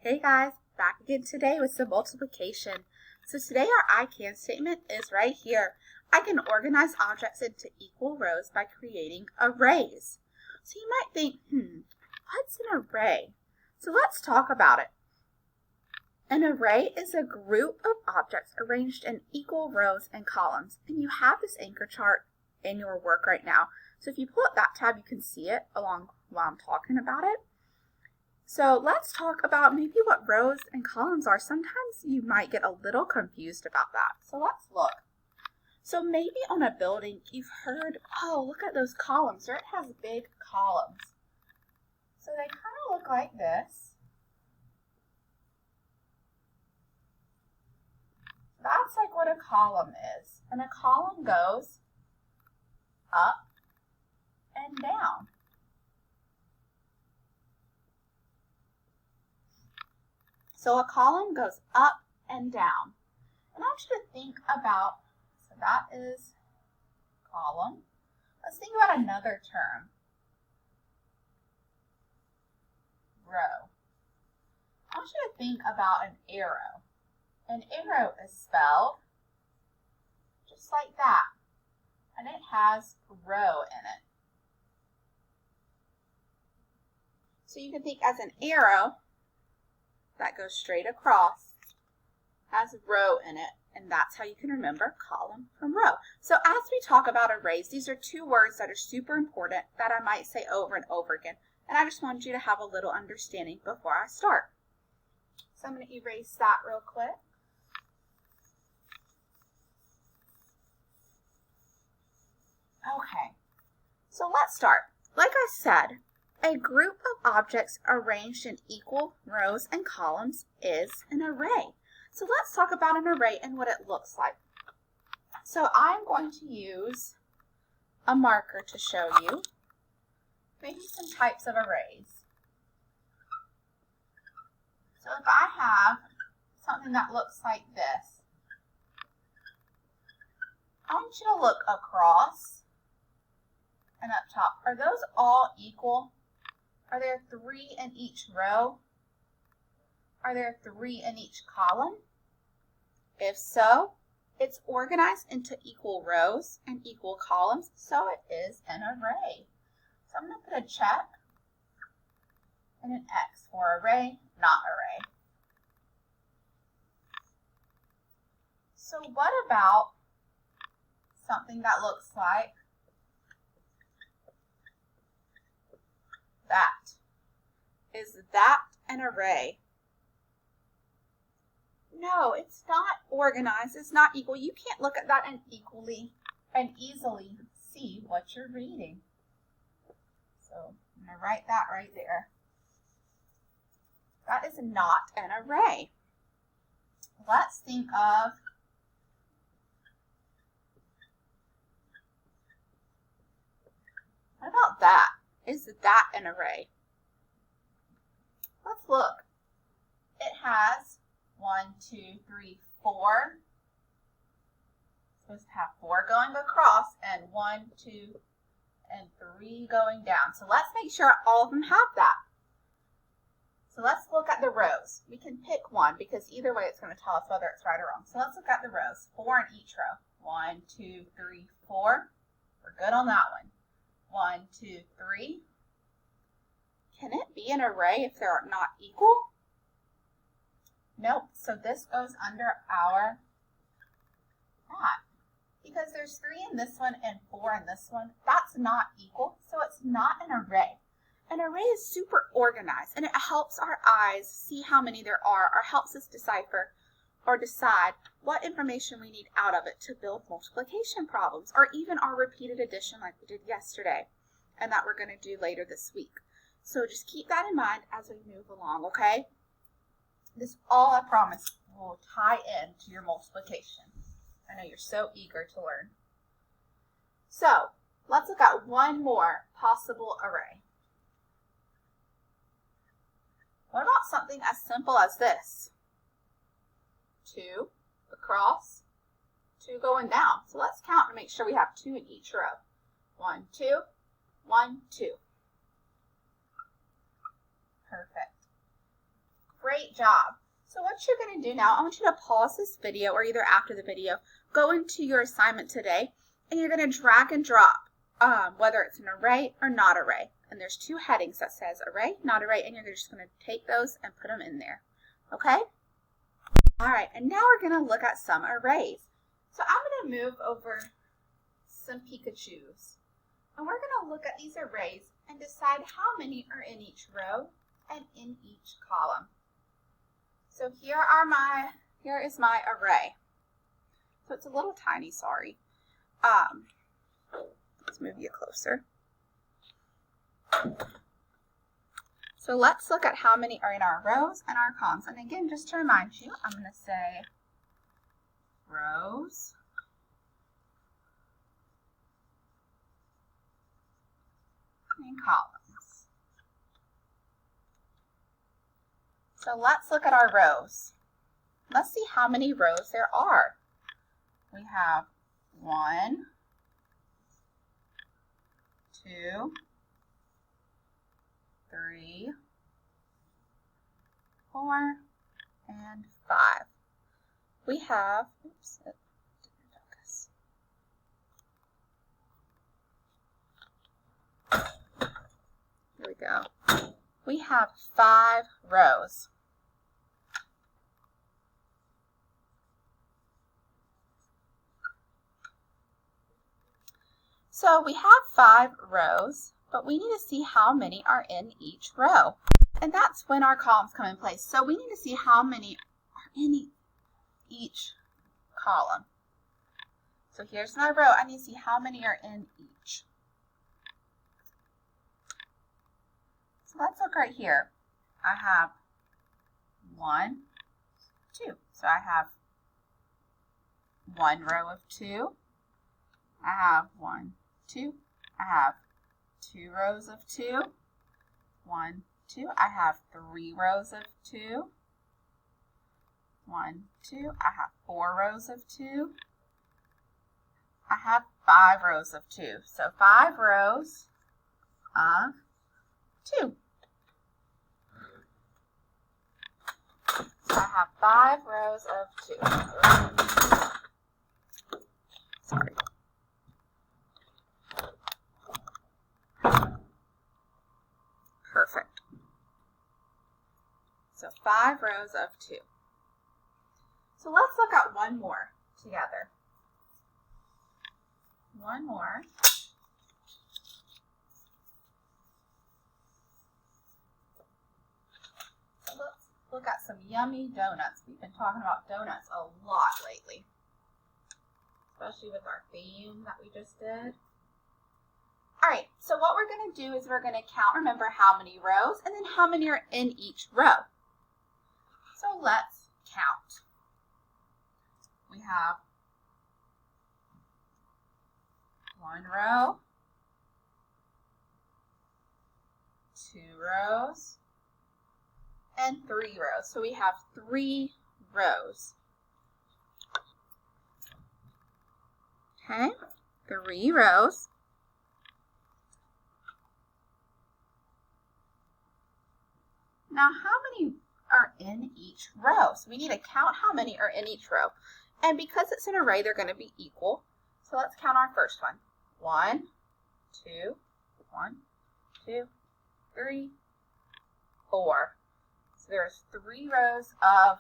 Hey guys, back again today with some multiplication. So today our I can statement is right here. I can organize objects into equal rows by creating arrays. So you might think, what's an array? So let's talk about it. An array is a group of objects arranged in equal rows and columns. And you have this anchor chart in your work right now. So if you pull up that tab, you can see it along while I'm talking about it. So let's talk about maybe what rows and columns are. Sometimes you might get a little confused about that. So let's look. So maybe on a building you've heard, oh, look at those columns, or it has big columns. So they kind of look like this. That's like what a column is. And a column goes up and down. So a column goes up and down. And I want you to think about, so that is column. Let's think about another term. Row. I want you to think about an arrow. An arrow is spelled just like that. And it has row in it. So you can think as an arrow that goes straight across, has a row in it, and that's how you can remember column from row. So as we talk about arrays, these are two words that are super important that I might say over and over again, and I just wanted you to have a little understanding before I start. So I'm going to erase that real quick. Okay, so let's start. Like I said, a group of objects arranged in equal rows and columns is an array. So let's talk about an array and what it looks like. So I'm going to use a marker to show you maybe some types of arrays. So if I have something that looks like this, I want you to look across and up top. Are those all equal? Are there 3 in each row? Are there 3 in each column? If so, it's organized into equal rows and equal columns, so it is an array. So I'm going to put a check and an X for array, not array. So what about something that looks like that? Is that an array? No, it's not organized. It's not equal. You can't look at that and easily see what you're reading. So I'm going to write that right there. That is not an array. Let's think of what about that? Is that an array? Let's look. It has 1, 2, 3, 4. It's supposed to have 4 going across and 1, 2, and 3 going down. So let's make sure all of them have that. So let's look at the rows. We can pick one because either way it's going to tell us whether it's right or wrong. So let's look at the rows. 4 in each row. 1, 2, 3, 4. We're good on that one. 1, 2, 3. Can it be an array if they're not equal? Nope. So this goes under our that. Because there's 3 in this one and 4 in this one. That's not equal, so it's not an array. An array is super organized, and it helps our eyes see how many there are, or helps us decipher or decide what information we need out of it to build multiplication problems, or even our repeated addition like we did yesterday, and that we're going to do later this week. So just keep that in mind as we move along, okay? This all, I promise, will tie in to your multiplication. I know you're so eager to learn. So let's look at one more possible array. What about something as simple as this? 2 across, 2 going down. So let's count and make sure we have 2 in each row. 1, 2, 1, 2. Perfect. Great Great job. So what you're going to do now, I want you to pause this video or either after the video, go into your assignment today, and you're going to drag and drop whether it's an array or not array. And there's two headings that says array, not array, and you're just going to take those and put them in there. Okay? All right, and now we're going to look at some arrays. So I'm going to move over some Pikachus. And we're going to look at these arrays and decide how many are in each row and in each column. So here is my array. So it's a little tiny, sorry. Let's move you closer. So let's look at how many are in our rows and our columns. And again, just to remind you, I'm going to say rows and columns. So let's look at our rows. Let's see how many rows there are. We have 1, 2, 3, 4, and 5. We have, oops, it didn't focus. Here we go. We have 5 rows. So we have 5 rows, but we need to see how many are in each row. And that's when our columns come in place. So we need to see how many are in each column. So here's my row. I need to see how many are in each. So let's look right here. I have 1, 2. So I have 1 row of 2. I have 1, 2. I have 2 rows of 2. 1, 2. I have 3 rows of 2. 1, 2. I have 4 rows of 2. I have 5 rows of 2. So 5 rows of 2. So I have 5 rows of 2. Sorry. Perfect. So 5 rows of 2. So let's look at one more together. One more. Let's look at some yummy donuts. We've been talking about donuts a lot lately, especially with our theme that we just did. All right, so what we're going to do is we're going to count, remember, how many rows and then how many are in each row. So let's count. We have 1 row, 2 rows, and 3 rows. So we have 3 rows. Okay, 3 rows. Now, how many are in each row? So we need to count how many are in each row. And because it's an array, they're going to be equal. So let's count our first one. 1, 2, 1, 2, 3, 4. So there's 3 rows of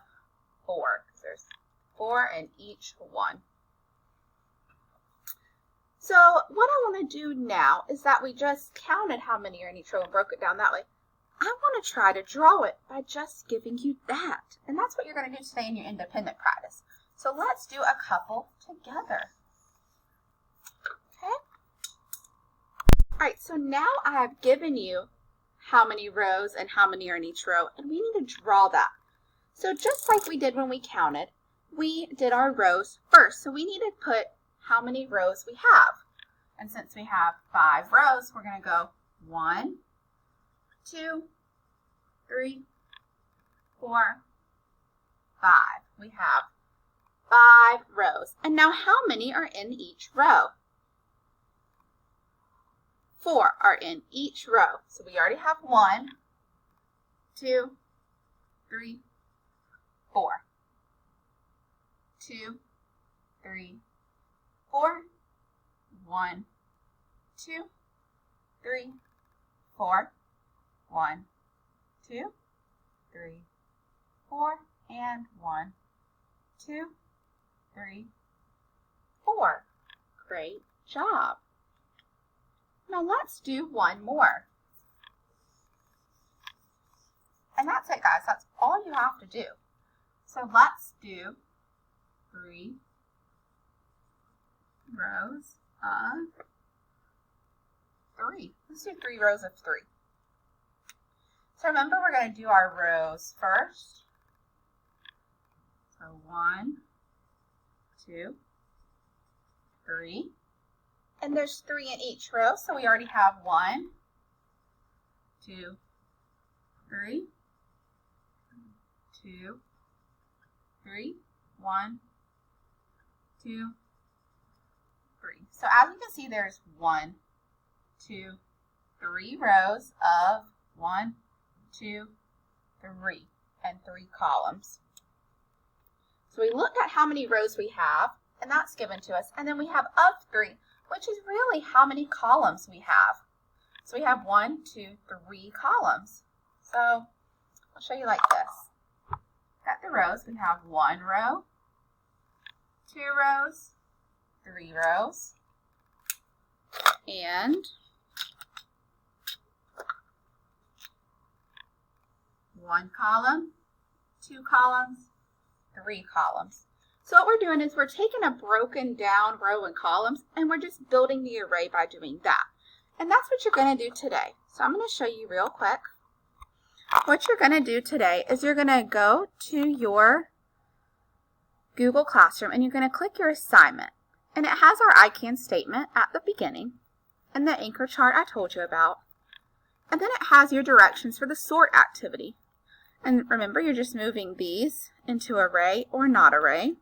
4. There's 4 in each one. So what I want to do now is that we just counted how many are in each row and broke it down that way. I want to try to draw it by just giving you that. And that's what you're going to do today in your independent practice. So let's do a couple together. Okay? All right, so now I have given you how many rows and how many are in each row, and we need to draw that. So just like we did when we counted, we did our rows first. So we need to put how many rows we have. And since we have 5 rows, we're going to go 1, 2, 3, 4, 5. We have 5 rows. And now how many are in each row? 4 are in each row. So we already have 1, 2, 3, 4. 2, 3, 4. 1, 2, 3, 4. 1, 2, 3, 4, and 1, 2, 3, 4. Great job. Now let's do one more. And that's it, guys. That's all you have to do. So let's do 3 rows of 3. Let's do 3 rows of 3. So remember, we're going to do our rows first. So 1, 2, 3. And there's 3 in each row, so we already have 1, 2, 3, 2, 3, 1, 2, 3. So as you can see, there's 1, 2, 3 rows of 1, 2, 3, and 3 columns. So we looked at how many rows we have, and that's given to us. And then we have of 3, which is really how many columns we have. So we have 1, 2, 3 columns. So I'll show you like this. At the rows, we have 1 row, 2 rows, 3 rows, and 1 column, 2 columns, 3 columns. So what we're doing is we're taking a broken down row and columns and we're just building the array by doing that. And that's what you're going to do today. So I'm going to show you real quick. What you're going to do today is you're going to go to your Google Classroom and you're going to click your assignment. And it has our I can statement at the beginning and the anchor chart I told you about. And then it has your directions for the sort activity. And remember, you're just moving these into array or not array.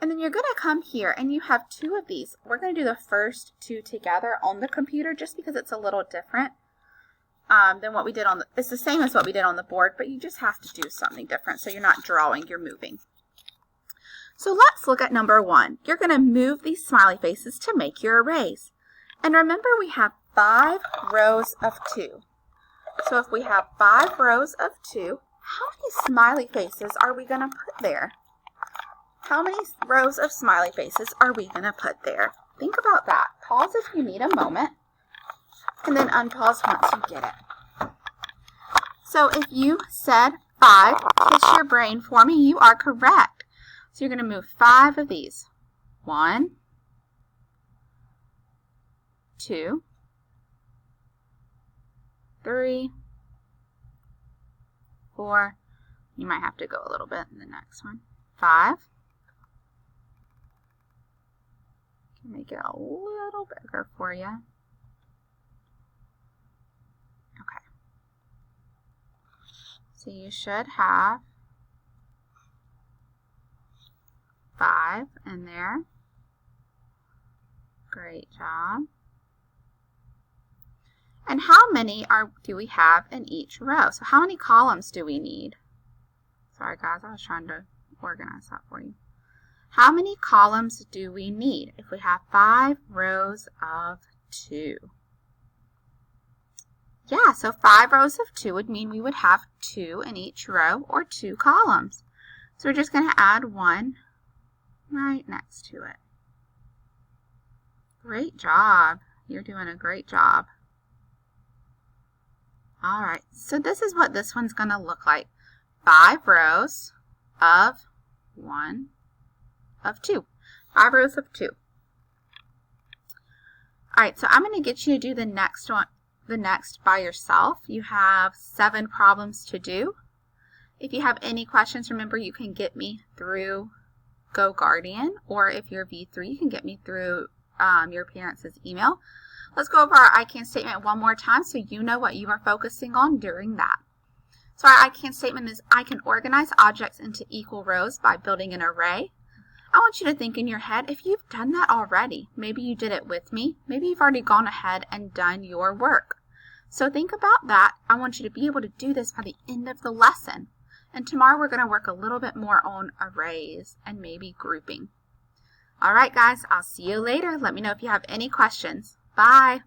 And then you're going to come here and you have 2 of these. We're going to do the first 2 together on the computer just because it's a little different than what we did on the, it's the same as what we did on the board, but you just have to do something different so you're not drawing, you're moving. So let's look at number 1. You're going to move these smiley faces to make your arrays. And remember, we have 5 rows of 2. So if we have 5 rows of 2, how many smiley faces are we going to put there? How many rows of smiley faces are we going to put there? Think about that. Pause if you need a moment, and then unpause once you get it. So if you said 5, kiss your brain for me, you are correct. So you're going to move 5 of these. 1, 2, 3, 4. You might have to go a little bit in the next one. 5. Can make it a little bigger for you. Okay. So you should have 5 in there. Great job. And how many do we have in each row? So how many columns do we need? Sorry guys, I was trying to organize that for you. How many columns do we need if we have 5 rows of 2? Yeah, so 5 rows of 2 would mean we would have 2 in each row or 2 columns. So we're just going to add 1 right next to it. Great job. You're doing a great job. All right, so this is what this one's going to look like. 5 rows of 2. 5 rows of 2. All right, so I'm going to get you to do the next one, the next by yourself. You have 7 problems to do. If you have any questions, remember you can get me through GoGuardian, or if you're V3, you can get me through your parents' email. Let's go over our I can statement one more time so you know what you are focusing on during that. So our I can statement is I can organize objects into equal rows by building an array. I want you to think in your head if you've done that already. Maybe you did it with me. Maybe you've already gone ahead and done your work. So think about that. I want you to be able to do this by the end of the lesson. And tomorrow we're going to work a little bit more on arrays and maybe grouping. All right, guys, I'll see you later. Let me know if you have any questions. Bye.